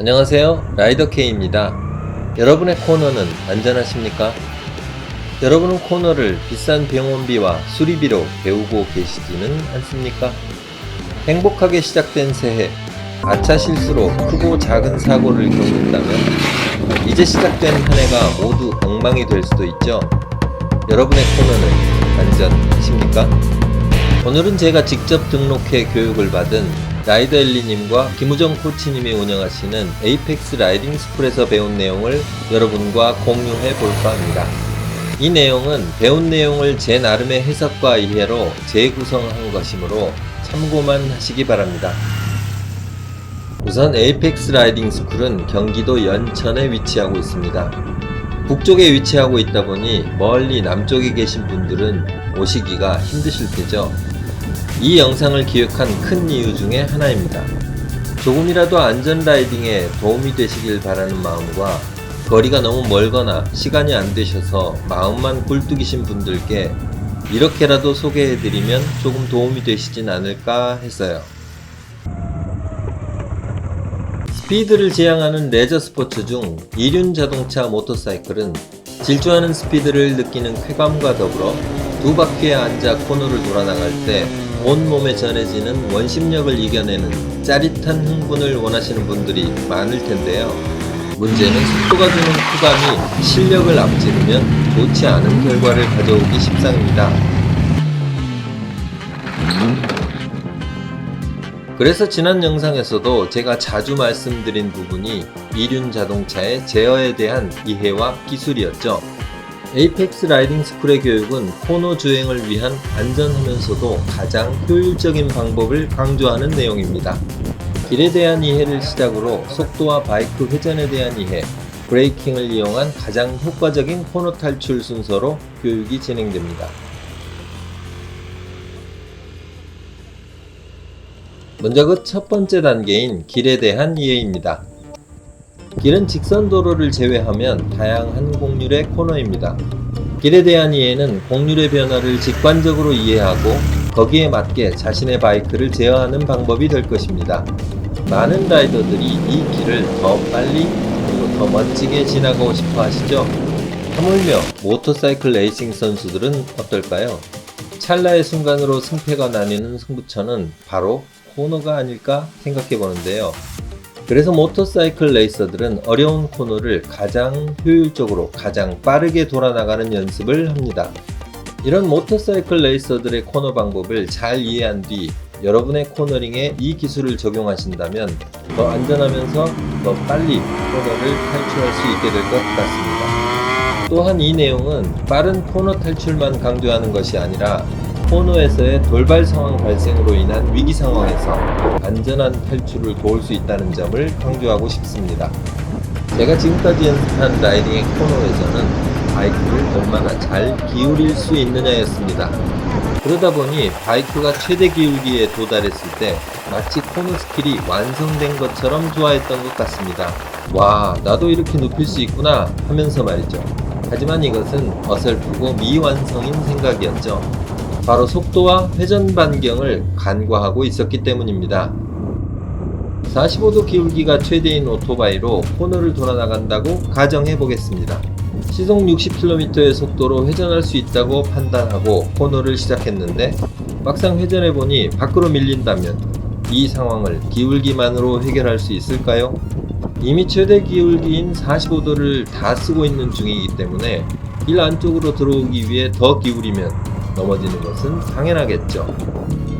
안녕하세요, 라이더 K입니다. 여러분의 코너는 안전하십니까? 여러분은 코너를 비싼 병원비와 수리비로 배우고 계시지는 않습니까? 행복하게 시작된 새해, 아차 실수로 크고 작은 사고를 겪는다면 이제 시작된 한 해가 모두 엉망이 될 수도 있죠. 여러분의 코너는 안전하십니까? 오늘은 제가 직접 등록해 교육을 받은 라이더 엘리님과 김우정 코치님이 운영하시는 에이펙스 라이딩 스쿨에서 배운 내용을 여러분과 공유해 볼까 합니다. 이 내용은 배운 내용을 제 나름의 해석과 이해로 재구성한 것이므로 참고만 하시기 바랍니다. 우선 에이펙스 라이딩 스쿨은 경기도 연천에 위치하고 있습니다. 북쪽에 위치하고 있다 보니 멀리 남쪽에 계신 분들은 오시기가 힘드실 테죠. 이 영상을 기획한 큰 이유 중에 하나입니다. 조금이라도 안전 라이딩에 도움이 되시길 바라는 마음과 거리가 너무 멀거나 시간이 안 되셔서 마음만 굴뚝이신 분들께 이렇게라도 소개해드리면 조금 도움이 되시진 않을까 했어요. 스피드를 지향하는 레저 스포츠 중 이륜 자동차 모터사이클은 질주하는 스피드를 느끼는 쾌감과 더불어 두 바퀴에 앉아 코너를 돌아 나갈 때 온몸에 전해지는 원심력을 이겨내는 짜릿한 흥분을 원하시는 분들이 많을 텐데요. 문제는 속도가 주는 쾌감이 실력을 앞지르면 좋지 않은 결과를 가져오기 십상입니다. 그래서 지난 영상에서도 제가 자주 말씀드린 부분이 이륜 자동차의 제어에 대한 이해와 기술이었죠. 에이펙스 라이딩 스쿨의 교육은 코너 주행을 위한 안전하면서도 가장 효율적인 방법을 강조하는 내용입니다. 길에 대한 이해를 시작으로 속도와 바이크 회전에 대한 이해, 브레이킹을 이용한 가장 효과적인 코너 탈출 순서로 교육이 진행됩니다. 먼저 그 첫 번째 단계인 길에 대한 이해입니다. 길은 직선 도로를 제외하면 다양한 곡률의 코너입니다. 길에 대한 이해는 곡률의 변화를 직관적으로 이해하고 거기에 맞게 자신의 바이크를 제어하는 방법이 될 것입니다. 많은 라이더들이 이 길을 더 빨리 그리고 더 멋지게 지나가고 싶어 하시죠? 하물며 모터사이클 레이싱 선수들은 어떨까요? 찰나의 순간으로 승패가 나뉘는 승부처는 바로 코너가 아닐까 생각해 보는데요. 그래서 모터사이클 레이서들은 어려운 코너를 가장 효율적으로 가장 빠르게 돌아나가는 연습을 합니다. 이런 모터사이클 레이서들의 코너 방법을 잘 이해한 뒤 여러분의 코너링에 이 기술을 적용하신다면 더 안전하면서 더 빨리 코너를 탈출할 수 있게 될 것 같습니다. 또한 이 내용은 빠른 코너 탈출만 강조하는 것이 아니라 코너에서의 돌발 상황 발생으로 인한 위기 상황에서 안전한 탈출을 도울 수 있다는 점을 강조하고 싶습니다. 제가 지금까지 연습한 라이딩의 코너에서는 바이크를 얼마나 잘 기울일 수 있느냐였습니다. 그러다 보니 바이크가 최대 기울기에 도달했을 때 마치 코너 스킬이 완성된 것처럼 좋아했던 것 같습니다. 와, 나도 이렇게 눕힐 수 있구나 하면서 말이죠. 하지만 이것은 어설프고 미완성인 생각이었죠. 바로 속도와 회전 반경을 간과하고 있었기 때문입니다. 45도 기울기가 최대인 오토바이로 코너를 돌아 나간다고 가정해 보겠습니다. 시속 60km의 속도로 회전할 수 있다고 판단하고 코너를 시작했는데 막상 회전해 보니 밖으로 밀린다면 이 상황을 기울기만으로 해결할 수 있을까요? 이미 최대 기울기인 45도를 다 쓰고 있는 중이기 때문에 길 안쪽으로 들어오기 위해 더 기울이면 넘어지는 것은 당연하겠죠.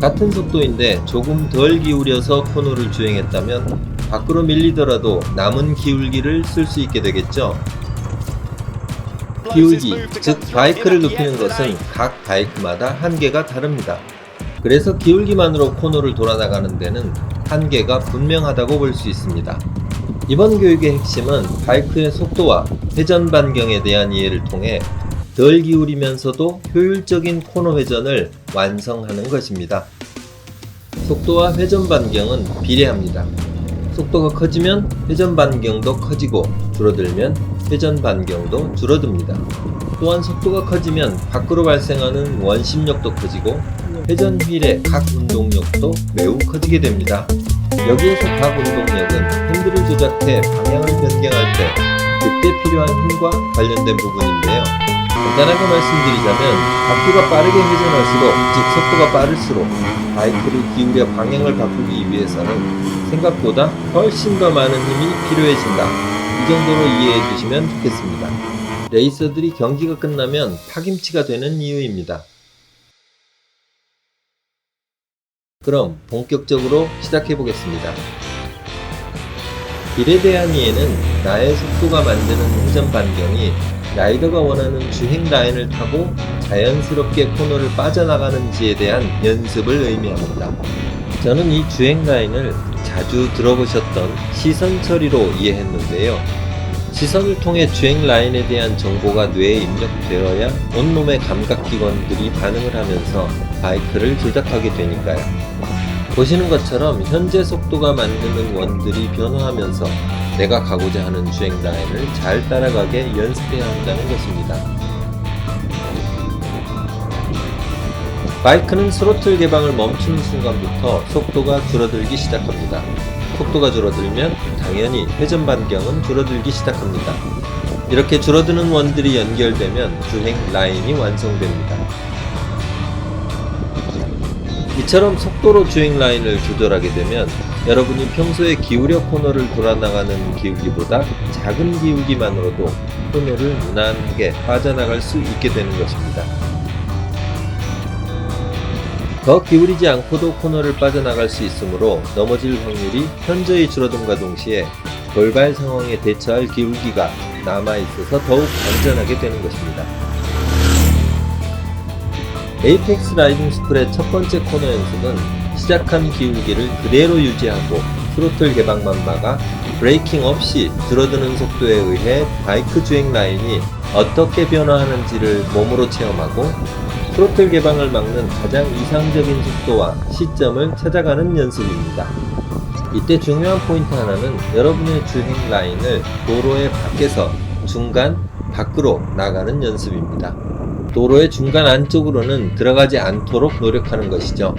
같은 속도인데 조금 덜 기울여서 코너를 주행했다면 밖으로 밀리더라도 남은 기울기를 쓸 수 있게 되겠죠. 기울기, 즉 바이크를 눕히는 것은 각 바이크마다 한계가 다릅니다. 그래서 기울기만으로 코너를 돌아 나가는 데는 한계가 분명하다고 볼 수 있습니다. 이번 교육의 핵심은 바이크의 속도와 회전 반경에 대한 이해를 통해 덜 기울이면서도 효율적인 코너 회전을 완성하는 것입니다. 속도와 회전 반경은 비례합니다. 속도가 커지면 회전 반경도 커지고 줄어들면 회전 반경도 줄어듭니다. 또한 속도가 커지면 밖으로 발생하는 원심력도 커지고 회전 휠의 각 운동력도 매우 커지게 됩니다. 여기에서 각 운동력은 핸들을 조작해 방향을 변경할 때 그때 필요한 힘과 관련된 부분인데요. 간단하게 말씀드리자면 바퀴가 빠르게 회전할수록, 즉 속도가 빠를수록 바이크를 기울여 방향을 바꾸기 위해서는 생각보다 훨씬 더 많은 힘이 필요해진다. 이 정도로 이해해 주시면 좋겠습니다. 레이서들이 경기가 끝나면 파김치가 되는 이유입니다. 그럼 본격적으로 시작해 보겠습니다. 길에 대한 이해는 나의 속도가 만드는 회전 반경이 라이더가 원하는 주행 라인을 타고 자연스럽게 코너를 빠져나가는지에 대한 연습을 의미합니다. 저는 이 주행 라인을 자주 들어보셨던 시선 처리로 이해했는데요. 시선을 통해 주행 라인에 대한 정보가 뇌에 입력되어야 온몸의 감각기관들이 반응을 하면서 바이크를 조작하게 되니까요. 보시는 것처럼 현재 속도가 만드는 원들이 변화하면서 내가 가고자 하는 주행 라인을 잘 따라가게 연습해야 한다는 것입니다. 바이크는 스로틀 개방을 멈추는 순간부터 속도가 줄어들기 시작합니다. 속도가 줄어들면 당연히 회전 반경은 줄어들기 시작합니다. 이렇게 줄어드는 원들이 연결되면 주행 라인이 완성됩니다. 이처럼 속도로 주행 라인을 조절하게 되면 여러분이 평소에 기울여 코너를 돌아나가는 기울기보다 작은 기울기만으로도 코너를 무난하게 빠져나갈 수 있게 되는 것입니다. 더 기울이지 않고도 코너를 빠져나갈 수 있으므로 넘어질 확률이 현저히 줄어듦과 동시에 돌발 상황에 대처할 기울기가 남아있어서 더욱 안전하게 되는 것입니다. 에이펙스 라이딩 스쿨의 첫 번째 코너 연습은 시작한 기울기를 그대로 유지하고 스로틀 개방만 막아 브레이킹 없이 줄어드는 속도에 의해 바이크 주행 라인이 어떻게 변화하는지를 몸으로 체험하고 스로틀 개방을 막는 가장 이상적인 속도와 시점을 찾아가는 연습입니다. 이때 중요한 포인트 하나는 여러분의 주행 라인을 도로의 밖에서 중간 밖으로 나가는 연습입니다. 도로의 중간 안쪽으로는 들어가지 않도록 노력하는 것이죠.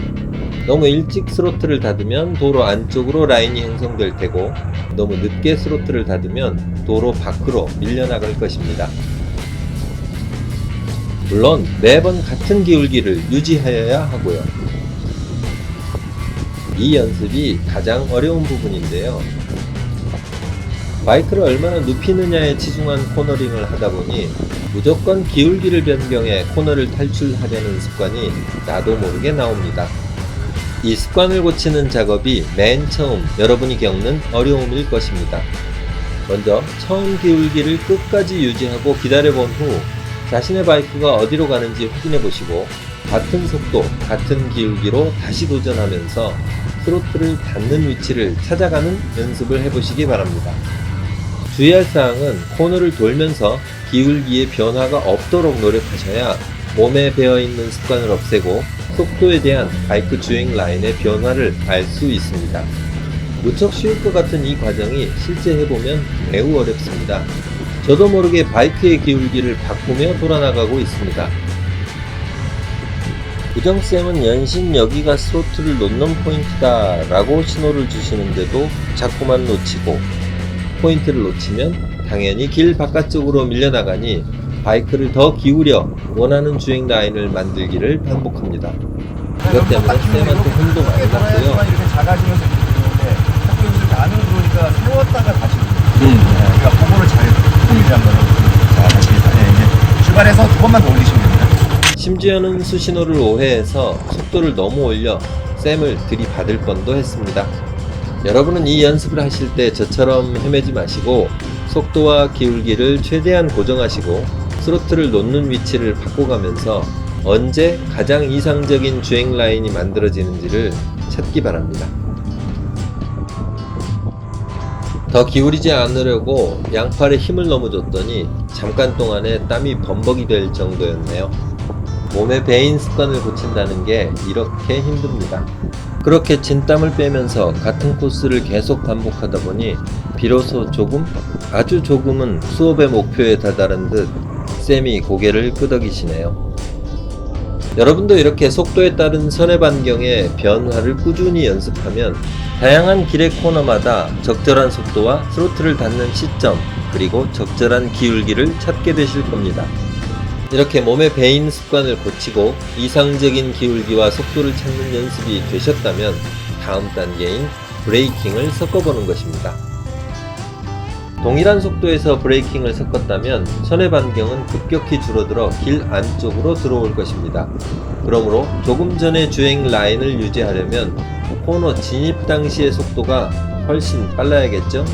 너무 일찍 스로틀을 닫으면 도로 안쪽으로 라인이 형성될 테고 너무 늦게 스로틀을 닫으면 도로 밖으로 밀려나갈 것입니다. 물론 매번 같은 기울기를 유지하여야 하고요. 이 연습이 가장 어려운 부분인데요. 바이크를 얼마나 눕히느냐에 치중한 코너링을 하다보니 무조건 기울기를 변경해 코너를 탈출하려는 습관이 나도 모르게 나옵니다. 이 습관을 고치는 작업이 맨 처음 여러분이 겪는 어려움일 것입니다. 먼저 처음 기울기를 끝까지 유지하고 기다려본 후 자신의 바이크가 어디로 가는지 확인해 보시고 같은 속도, 같은 기울기로 다시 도전하면서 스로틀을 닫는 위치를 찾아가는 연습을 해보시기 바랍니다. 주의할 사항은 코너를 돌면서 기울기의 변화가 없도록 노력하셔야 몸에 배어있는 습관을 없애고 속도에 대한 바이크 주행 라인의 변화를 알 수 있습니다. 무척 쉬울 것 같은 이 과정이 실제 해보면 매우 어렵습니다. 저도 모르게 바이크의 기울기를 바꾸며 돌아나가고 있습니다. 우정쌤은 연신 여기가 스로틀을 놓는 포인트다 라고 신호를 주시는데도 자꾸만 놓치고 포인트를 놓치면 당연히 길 바깥쪽으로 밀려나가니 바이크를 더 기울여 원하는 주행 라인을 만들기를 반복합니다. 이것 때문에 쌤한테 혼도 많이 났고요. 이렇게 작아지면서 들어오는데 자꾸 여기서 나는 그러니까 세웠다가 다시 그러니까 그거를 잘 통일하면 자 다시 이제 출발해서 두 번만 더 올리시면 됩니다. 심지어는 수신호를 오해해서 속도를 너무 올려 쌤을 들이받을 뻔도 했습니다. 여러분은 이 연습을 하실 때 저처럼 헤매지 마시고 속도와 기울기를 최대한 고정하시고 스로틀을 놓는 위치를 바꿔가면서 언제 가장 이상적인 주행 라인이 만들어지는지를 찾기 바랍니다. 더 기울이지 않으려고 양팔에 힘을 너무 줬더니 잠깐 동안에 땀이 범벅이 될 정도였네요. 몸의 배인 습관을 고친다는 게 이렇게 힘듭니다. 그렇게 진땀을 빼면서 같은 코스를 계속 반복하다 보니 비로소 조금, 아주 조금은 수업의 목표에 다다른 듯 쌤이 고개를 끄덕이시네요. 여러분도 이렇게 속도에 따른 선의 반경의 변화를 꾸준히 연습하면 다양한 길의 코너마다 적절한 속도와 스로틀을 닿는 시점, 그리고 적절한 기울기를 찾게 되실 겁니다. 이렇게 몸에 배인 습관을 고치고 이상적인 기울기와 속도를 찾는 연습이 되셨다면 다음 단계인 브레이킹을 섞어보는 것입니다. 동일한 속도에서 브레이킹을 섞었다면 선의 반경은 급격히 줄어들어 길 안쪽으로 들어올 것입니다. 그러므로 조금 전의 주행 라인을 유지하려면 코너 진입 당시의 속도가 훨씬 빨라야겠죠?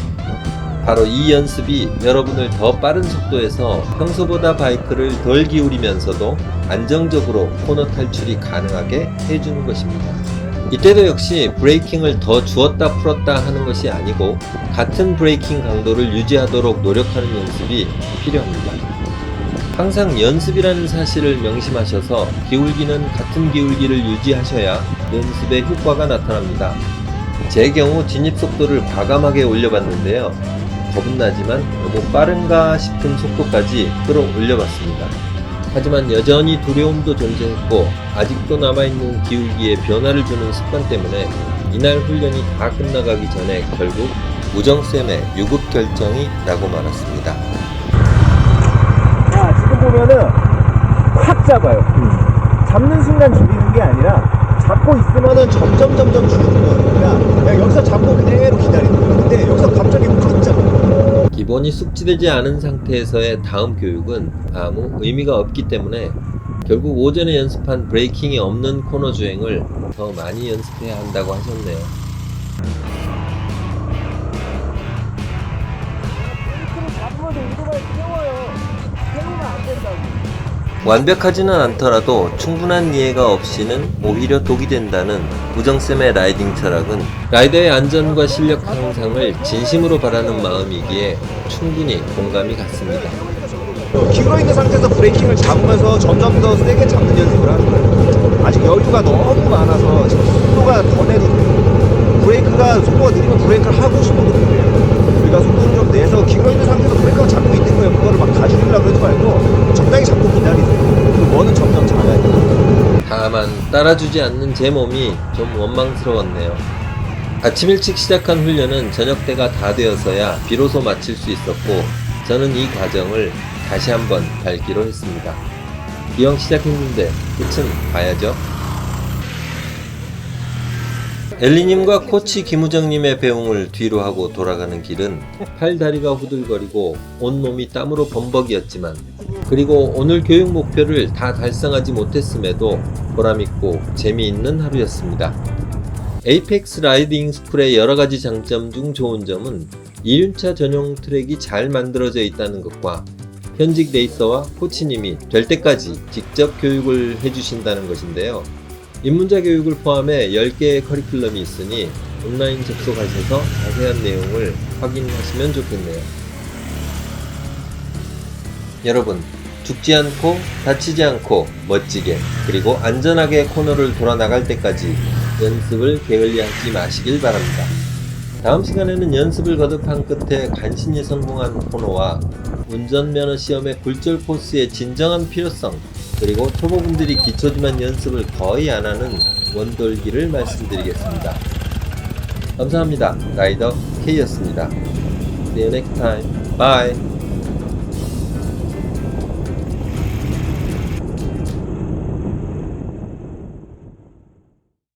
바로 이 연습이 여러분을 더 빠른 속도에서 평소보다 바이크를 덜 기울이면서도 안정적으로 코너 탈출이 가능하게 해주는 것입니다. 이때도 역시 브레이킹을 더 주었다 풀었다 하는 것이 아니고 같은 브레이킹 강도를 유지하도록 노력하는 연습이 필요합니다. 항상 연습이라는 사실을 명심하셔서 기울기는 같은 기울기를 유지하셔야 연습의 효과가 나타납니다. 제 경우 진입 속도를 과감하게 올려봤는데요. 겁은 나지만 너무 빠른가 싶은 속도까지 끌어올려봤습니다. 하지만 여전히 두려움도 존재했고 아직도 남아있는 기울기에 변화를 주는 습관 때문에 이날 훈련이 다 끝나가기 전에 결국 우정쌤의 유급 결정이 나고 말았습니다. 자, 지금 보면은 확 잡아요. 잡는 순간 줄이는 게 아니라 잡고 있으면은 점점 줄이는 거예요. 그냥 여기서 잡고 그대로 기다리는 거예요. 근데 여기서 갑자기 확 잡아요. 기본이 숙지되지 않은 상태에서의 다음 교육은 아무 의미가 없기 때문에 결국 오전에 연습한 브레이킹이 없는 코너 주행을 더 많이 연습해야 한다고 하셨네요. 잡으면 오토바이 세워요. 세우면 안 된다고. 완벽하지는 않더라도 충분한 이해가 없이는 오히려 독이 된다는 우정쌤의 라이딩 철학은 라이더의 안전과 실력 향상을 진심으로 바라는 마음이기에 충분히 공감이 갔습니다. 기울어 있는 상태에서 브레이킹을 잡으면서 점점 더 세게 잡는 연습을 하는 거예요. 아직 여유가 너무 많아서 지금 속도가 더 내도 돼요. 브레이크가 속도가 느리면 브레이크를 하고 싶어도 돼요. 우리가 속도를 좀 내서 기울어 있는 상태에서 브레이크가 잡고 있는 거예요. 그거를 막 다 줄이려고 하지 말고 적당히 잡고 기다리세요. 그 원은 점점 작아야 돼요. 다만 따라주지 않는 제 몸이 좀 원망스러웠네요. 아침 일찍 시작한 훈련은 저녁때가 다 되어서야 비로소 마칠 수 있었고 저는 이 과정을 다시 한번 밟기로 했습니다. 기왕 시작했는데 끝은 봐야죠. 엘리님과 코치 김우정님의 배웅을 뒤로 하고 돌아가는 길은 팔다리가 후들거리고 온몸이 땀으로 범벅이었지만 그리고 오늘 교육 목표를 다 달성하지 못했음에도 보람있고 재미있는 하루였습니다. 에이펙스 라이딩 스쿨의 여러가지 장점 중 좋은 점은 2륜차 전용 트랙이 잘 만들어져 있다는 것과 현직 레이서와 코치님이 될 때까지 직접 교육을 해주신다는 것인데요. 입문자 교육을 포함해 10개의 커리큘럼이 있으니 온라인 접속하셔서 자세한 내용을 확인하시면 좋겠네요. 여러분, 죽지 않고 다치지 않고 멋지게 그리고 안전하게 코너를 돌아 나갈 때까지 연습을 게을리하지 마시길 바랍니다. 다음 시간에는 연습을 거듭한 끝에 간신히 성공한 코너와 운전면허 시험의 굴절 코스의 진정한 필요성, 그리고 초보분들이 기초지만 연습을 거의 안 하는 원돌기를 말씀드리겠습니다. 감사합니다. 라이더 K였습니다. See you next time. Bye.